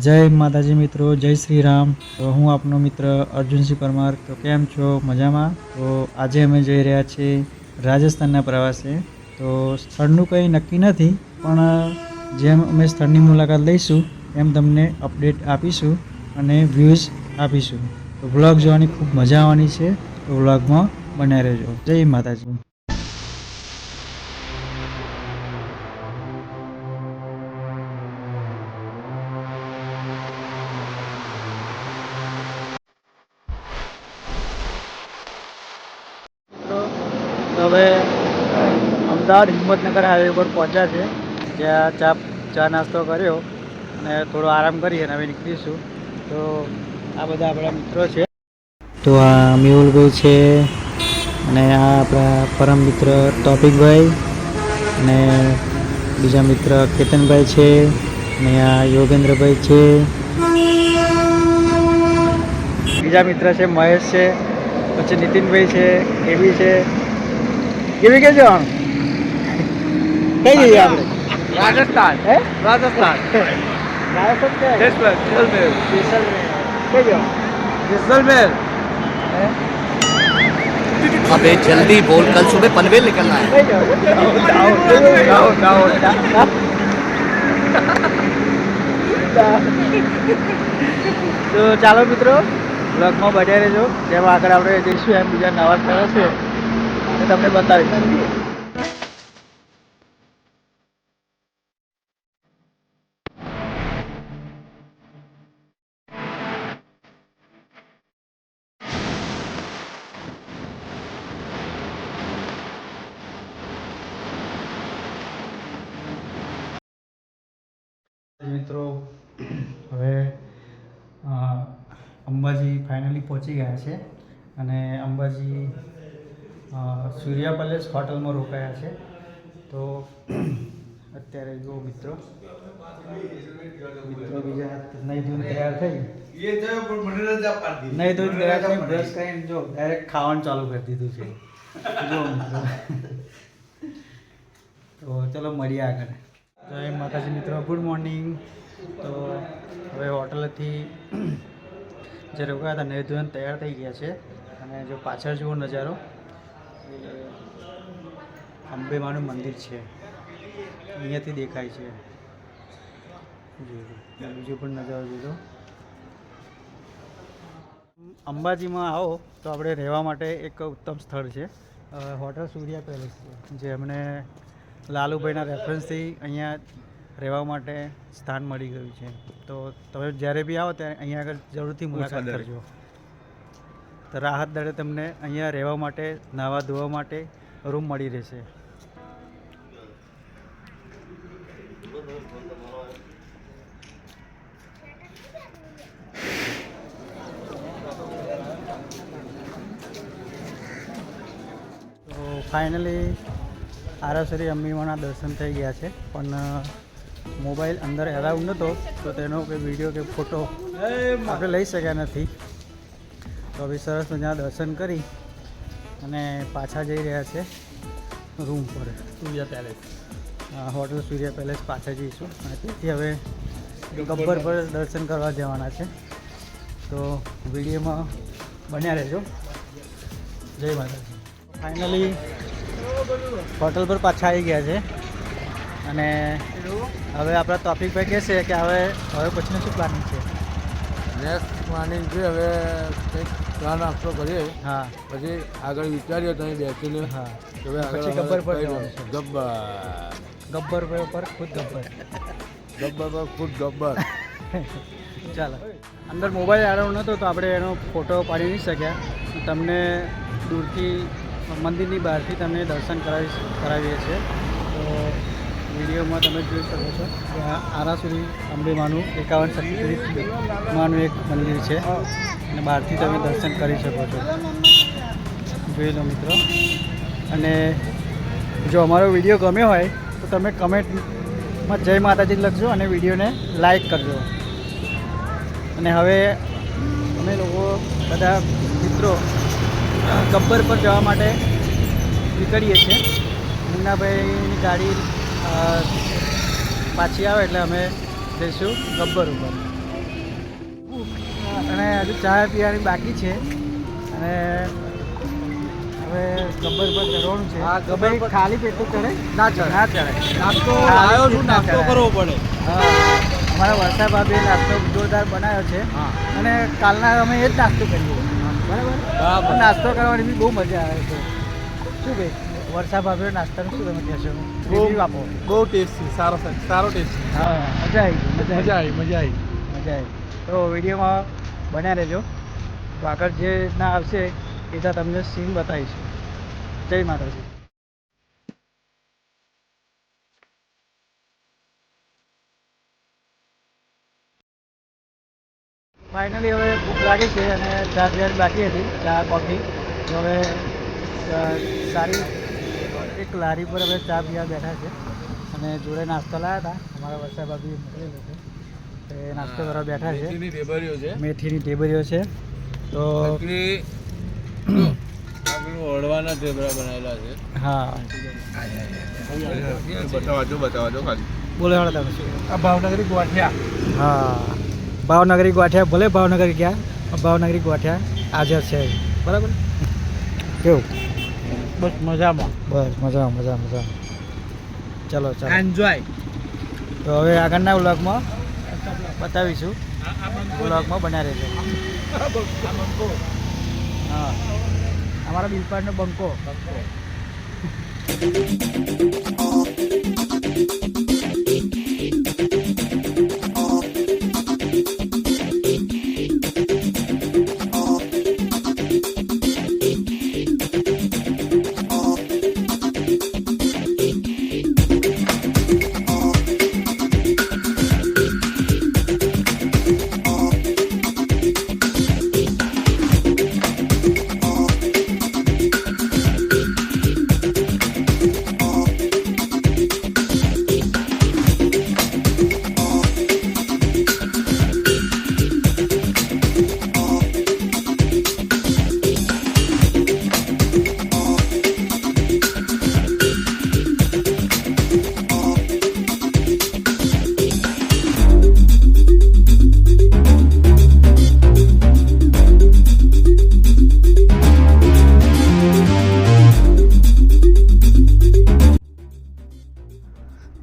જય માતાજી મિત્રો, જય શ્રી રામ। તો હું આપનો મિત્ર અર્જુનસિંહ પરમાર। તો કેમ છો? મજામાં? તો આજે અમે જઈ રહ્યા છીએ રાજસ્થાનના પ્રવાસે। તો સ્થળનું કંઈ નક્કી નથી, પણ જેમ અમે સ્થળની મુલાકાત લઈશું એમ તમને અપડેટ આપીશું અને વ્યૂઝ આપીશું। તો વ્લોગ જોવાની ખૂબ મજા આવવાની છે, તો વ્લોગમાં બન્યા રહેજો। જય માતાજી। હવે અમદાવાદ હિંમતનગર હાઈવે પર પહોંચ્યા છે, જ્યાં ચા નાસ્તો કર્યો અને થોડો આરામ કરી અને હવે નીકળીશું। તો આ બધા આપણા મિત્રો છે। તો આ મેહુલભાઈ છે અને આ આપણા પરમ મિત્ર તોફિકભાઈ અને બીજા મિત્ર કેતનભાઈ છે અને આ યોગેન્દ્રભાઈ છે। બીજા મિત્ર છે મહેશ છે, પછી નીતિનભાઈ છે, કેવી છે। કેવી કે જવાનું કઈ જઈએ આપણે? રાજસ્થાન હે રાજસ્થાન રાજસ્થાન जैसलमेर કઈ જવાનું? जैसलमेर હે अबे जल्दी बोल, कल सुबह पनवेल निकलना है। કઈ જવાનું? તો ચાલો મિત્રો, બ્લોગમાં બન્યા રહેજો। જેમ આગળ આપણે જઈશું એમ બીજા નવા સ્થળો છે એ તમને બતાવીશ। મિત્રો હવે અંબાજી ફાઇનલી પહોંચી ગયા છે અને અંબાજી સૂર્યા પેલેસ હોટલમાં રોકાયા છે। તો અત્યારે જો મિત્રો બીજા નહીં ધોઈને તૈયાર થઈ, નહીં ધોઈને તૈયાર થઈ, બ્રશ કરીને જો ડાયરેક્ટ ખાવાનું ચાલુ કરી દીધું છે। જો મિત્રો, તો ચલો મળીએ આગળ। જય માતાજી મિત્રો, ગુડ મોર્નિંગ। તો હવે હોટલથી જે રોકાયા હતા નહીં ધોઈને તૈયાર થઈ ગયા છે અને જો પાછળ જુઓ નજારો, એ અંબે માનું મંદિર છે, અહીંયાથી દેખાય છે। બીજો પણ નજારો જોજો। અંબાજીમાં આવો તો આપણે રહેવા માટે એક ઉત્તમ સ્થળ છે, હોટલ સૂર્યા પેલેસ છે, જે અમને લાલુભાઈના રેફરન્સથી અહીંયા રહેવા માટે સ્થાન મળી ગયું છે। તો તમે જ્યારે બી આવો ત્યારે અહીંયા આગળ જરૂરથી મુલાકાત કરજો। તો રાહત દરે તમને અહીંયા રહેવા માટે, નાહવા ધોવા માટે રૂમ મળી રહેશે। તો ફાઇનલી આરાસરી અંબીમાના દર્શન થઈ ગયા છે, પણ મોબાઈલ અંદર એલાઉ નહોતો તો તેનો કે વિડીયો કે ફોટો આપણે લઈ શક્યા નથી। તો હવે સરસ મજાના દર્શન કરી અને પાછા જઈ રહ્યા છે રૂમ પર, सूर्या पैलेस હોટલ સૂર્યા પેલેસ પાછા જઈશું અને તેથી હવે ગબ્બર પર દર્શન કરવા જવાના છે। તો વિડીયોમાં બન્યા રહેજો। જય માતાજી। ફાઇનલી હોટલ પર પાછા આવી ગયા છે અને હવે આપણા તોફિકભાઈ કહેશે કે હવે પછીનું શું પ્લાનિંગ છે? નેક્સ્ટ પ્લાનિંગ છે હવે કંઈક ચા નાસ્તો કરીએ, હા પછી આગળ વિચારીએ તો અહીં બેસીને હા હવે આગળ પછી ગબ્બર પર જવાનું છે। ગબ્બર ગબ્બર પર ખુદ ગબ્બર ગબ્બર પર ખુદ ગબ્બર ચાલો। અંદર મોબાઈલ એલાઉ નહોતો તો આપણે એનો ફોટો પાડી નહીં શક્યા। તમને દૂરથી મંદિરની બહારથી તમને દર્શન કરાવીએ છીએ। તો વિડીયોમાં તમે જોઈ શકો છો કે આ આરાસુરી અંબે માનું 51 શક્તિપીઠ માનું એક મંદિર છે અને બહારથી તમે દર્શન કરી શકો છો। જોઈ લો મિત્રો, અને જો અમારો વિડીયો ગમ્યો હોય તો તમે કમેન્ટમાં જય માતાજી લખજો અને વિડીયોને લાઈક કરજો। અને હવે અમે લોકો બધા મિત્રો ગબ્બર પર જવા માટે નીકળીએ છીએ। મુન્નાભાઈની ગાડી પાછી આવે એટલે અમે જઈશું ગબ્બર ઉપર। અને હજુ ચા પીવાની બાકી છે અને હવે ગબ્બર પર ચડવાનું છે. હા, ગબ્બર ભાઈ પર- ખાલી પેટું ચડે ના ચડે. ના ચડે. નાસ્તો ખાલી લાવ્યો છું, પેટ ના નાસ્તો ચડાય. કરવો પડે. હા અમારા વર્ષા ભાભીએ નાસ્તો જોરદાર બનાવ્યો છે હા. અને કાલના અમે એ જ નાસ્તો કરીએ બરાબર. બરાબર. નાસ્તો કરવાની બી બહુ મજા આવે છે. શું ભાઈ વર્ષા ભાભીનો નાસ્તાનું શું તમે કહેશો? review આપો. બહુ ટેસ્ટી, સારો ટેસ્ટ. હા મજા આવી ગઈ, મજા આવી. મજા આવી. તો વિડીયોમાં બન્યા રહેજો. તો આગળ જે રીતના આવશે એ તો તમને સીન બતાવીશું. જય માતાજી. ફાઇનલી હવે ભૂખ લાગી છે અને ચા પીવાની બાકી હતી, ચા કોફી. તો હવે સારી એક લારી પર હવે ચા પીવા બેઠા છે અને જોડે નાસ્તો લાવ્યા હતા અમારા વર્ષા ભાભી મોકલેલો છે. એ નાસ્તો કરવા બેઠા છે. મેથીની ઢેબરીઓ છે. મેથીની ઢેબરીઓ છે. તો બાકી જો, આ પેલું હળવાના ઢેબરા બનાવેલા છે. હા બતાવજો ખાલી. બોલે વાળા તમે શું? આ ભાવનગરી ગોઠિયા. હા ભાવનગરી ગોઠિયા, ભલે ભાવનગરી ક્યાં, ભાવનગરી ગોઠિયા હાજર છે બરાબર. કેવું? બસ મજામાં. બસ મજા. ચલો ચાલો. એન્જોય. તો હવે આગળના વ્લોગમાં બતાવીશું. વ્લોગમાં બન્યા રહેજો. હા અમારા બિલપાડનો બંકો.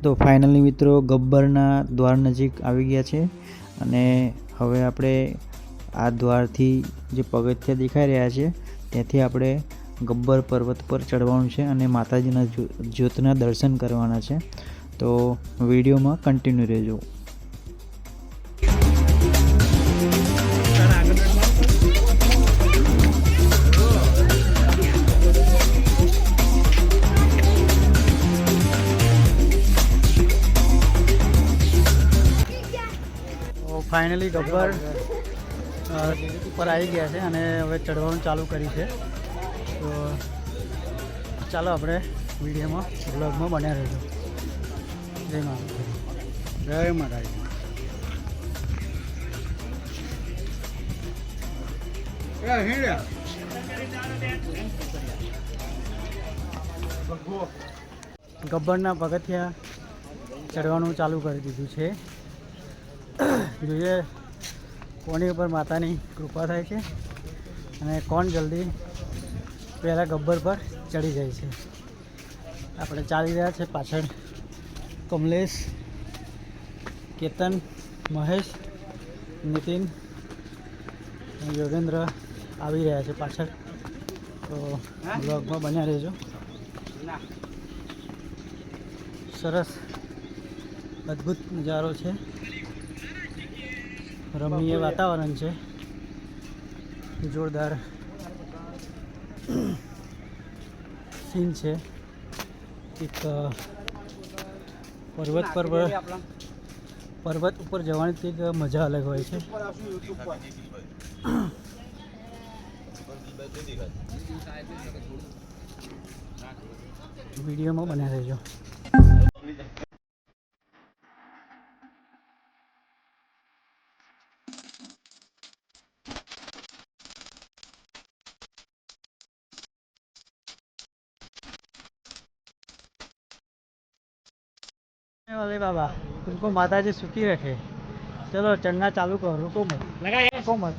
તો ફાઇનલી મિત્રો ગબ્બરના દ્વાર નજીક આવી ગયા છે અને હવે આપણે આ દ્વારથી જે પગથિયા દેખાઈ રહ્યા છે ત્યાંથી આપણે ગબ્બર પર્વત પર ચડવાનું છે અને માતાજીના જ્યોતના દર્શન કરવાના છે. તો વિડીયોમાં કન્ટિન્યુ રહેજો. ફાઇનલી ગબ્બર ઉપર આવી ગયા છે અને હવે ચડવાનું ચાલુ કર્યું છે. તો ચાલો આપણે વિડીયોમાં વ્લોગમાં બન્યા રહેજો. જય માતાજી. જય માતાજી. ગબ્બરના પગથિયા ચડવાનું ચાલુ કરી દીધું છે. જોઈએ કોની ઉપર માતાની કૃપા થાય છે અને કોણ જલ્દી પહેલાં ગબ્બર પર ચડી જાય છે. આપણે ચાલી રહ્યા છે, પાછળ કમલેશ, કેતન, મહેશ, નીતિન, યોગેન્દ્ર આવી રહ્યા છે પાછળ. તો બ્લોગમાં બન્યા રહેજો. સરસ અદ્ભુત નજારો છે, રમણીય વાતાવરણ છે, જોરદાર સીન છે. એક પર્વત ઉપર જવાની કંઈક મજા અલગ હોય છે. વિડીયોમાં બન્યા રહેજો. अरे बाबा तुमको माता जी सुखी रखे. चलो चढ़ना चालू करो, रुको मत, रुको मत।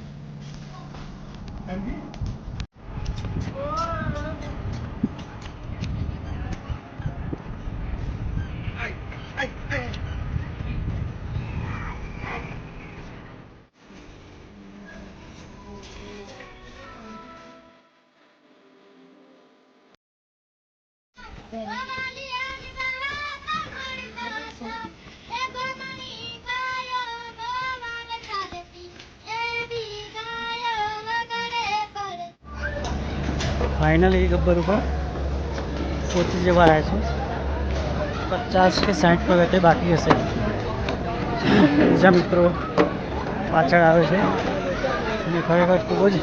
फाइनली गब्बर ऊपर पहुंची जवा आया छे 50 के 60 પગથિયે બાકી હશે બીજા મિત્રો પાછળ આવે છે અને ખરેખર ખૂબ જ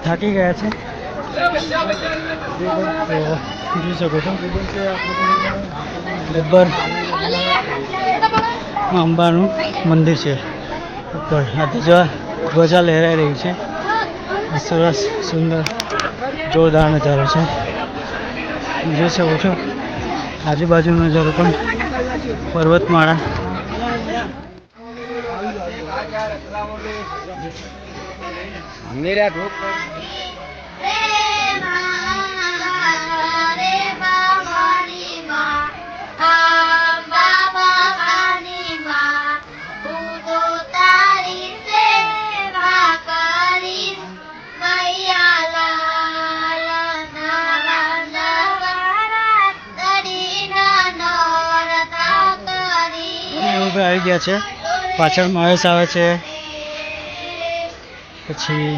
થાકી ગયા છે જોઈ શકો છો ગબ્બર અંબાનું મંદિર છે ઉપર આ ધ્વજા લહેરાઈ રહી છે સરસ સુંદર જોરદાર નજારો છે જોઈ શકો છો આજુબાજુનો નજારો પણ પર્વતમાળા આવી ગયા છે પાછળ મહેશ આવે છે પછી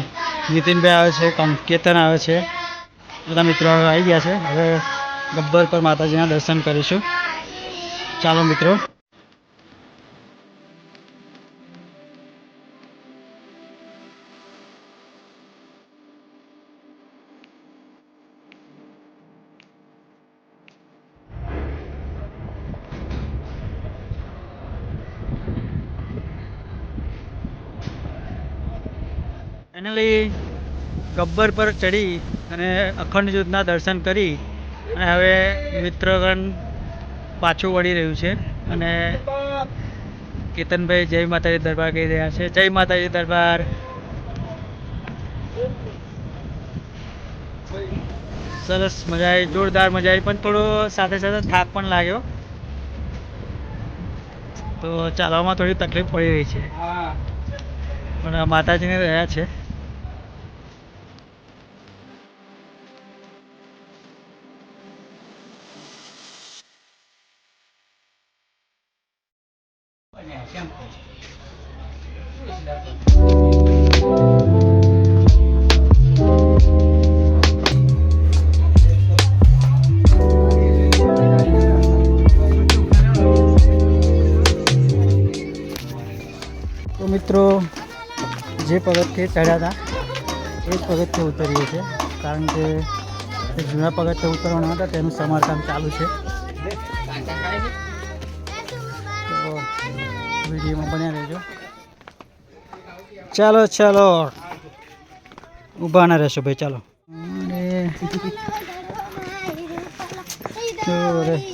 નીતિનભાઈ આવે છે કેતન આવે છે બધા મિત્રો આવી ગયા છે હવે ગબ્બર પર માતાજીના દર્શન કરીશું ચાલો મિત્રો ફાઇનલી ગબ્બર પર ચડી અને અખંડ જ્યોતના દર્શન કરી અને હવે મિત્રગણ પાછું વળી રહ્યું છે અને કેતનભાઈ જય માતાજી દરબાર કહી રહ્યા છે જય માતાજી દરબાર સરસ મજા આવી જોરદાર મજા આવી પણ થોડો સાથે સાથે થાક પણ લાગ્યો તો ચાલવામાં થોડી તકલીફ પડી રહી છે પણ માતાજીને રહ્યા છે તો મિત્રો જે પગથિયે ચડ્યા હતા એ જ પગથિયે ઉતરીએ છીએ કારણ કે જે જૂના પગથિયે ઉતરવાના હતા તેનું સમારકામ ચાલુ છે તો વિડીયોમાં બન્યા રહેજો ચાલો ચાલો ઊભા ના રહેશો ભાઈ ચાલો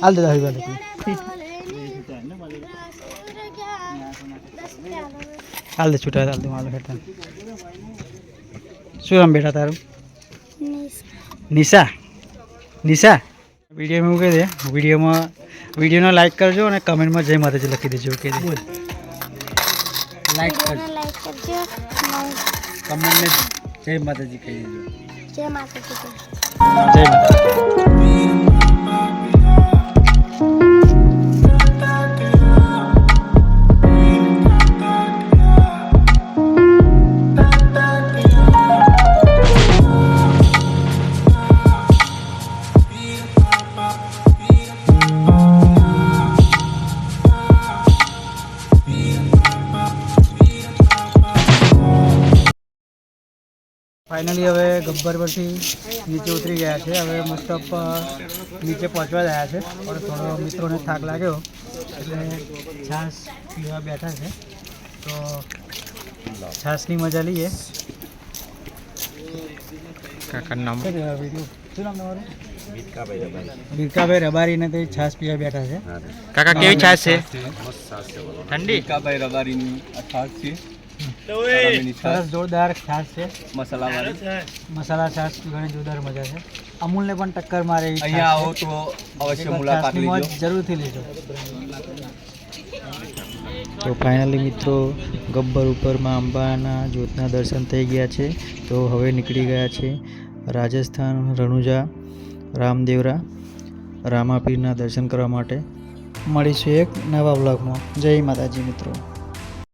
હાલ દે હાલ હાલ દે છૂટા હાલ દે માલો હેઠા શું નામ બેટા તારું નિશા નિશા વિડીયોમાં એવું કહી દે વિડીયોને લાઈક કરજો અને કમેન્ટમાં જય માતાજી લખી દેજો કહી દે લાઈક કરજો કમેન્ટને જય માતાજી કહી દેજો જય માતાજી જય માતાજી ફાઇનલી હવે ગબ્બર પરથી નીચે ઉતરી ગયા છે હવે મોસ્ટ ઓફ નીચે પહોંચવા રહ્યા છે પણ થોડો મિત્રોને થાક લાગ્યો એટલે છાશ પીવા બેઠા છે તો છાશની મજા લઈએ કાકાનું નામ શું નામ તમારું બીરકાભાઈ રબારીને તે છાશ પીવા બેઠા છે. કાકા કેવી છાશ છે? ઠંડી. કાભાઈ રબારીની આ છાશ છે સરસ જોરદાર છાશ છે. મસાલાવાળી. મસાલા છાશ ઘણી જોરદાર મજા છે. અમૂલને પણ ટક્કર મારે એવી અહીંયા આવો છાશ તો અવશ્ય છે. મુલાકાત છાશની મોજ લેજો. જરૂરથી લેજો. તો ફાઇનલી મિત્રો ગબ્બર ઉપરમાં અંબાના જ્યોતના દર્શન થઈ ગયા છે. તો હવે નીકળી ગયા છે રાજસ્થાન રણુજા રામદેવરા રામાપીરના દર્શન કરવા માટે. મળીશું એક નવા વ્લોગમાં. જય માતાજી મિત્રો.